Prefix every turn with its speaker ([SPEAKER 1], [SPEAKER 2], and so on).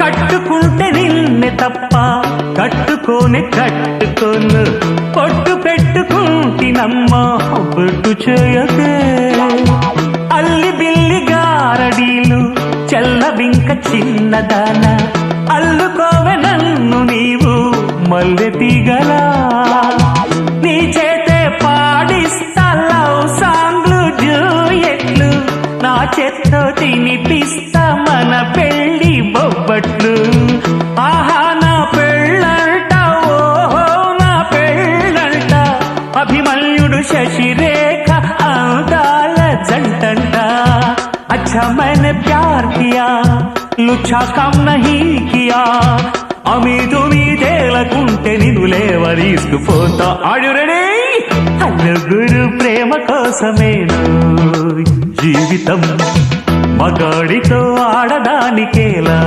[SPEAKER 1] కట్టుకుంటే నిన్నే తప్ప కట్టుకోనే కట్టుకోను పొట్టు పెట్టుకుంటినమ్మా బొట్టు చేయకే అల్లి బిల్లి గారడీలు చల్లవింక చిన్నదాన అల్లుకోవె నన్ను నీవు మల్లె తీగలా నీ చేతే పాడిస్తా లవ్ సాంగ్లు జూయెట్లు నా చేత్తో తినిపిస్తా మన పెళ్లి బొబ్బట్లు ఆహా నా పెళ్ళంట ఓహో నా పెళ్ళంట అభిమన్యుడు శశిరేఖ అందాల జంటంట अच्छा मैंने प्यार किया लुच्छा काम नहीं किया అమీదుమీదేలకుంటే నిన్ను లేవరీసుకుపోతా ఆడు రెడీ నలుగురు ప్రేమ కోసమేను జీవితం మగాడితో ఆడడానికేలా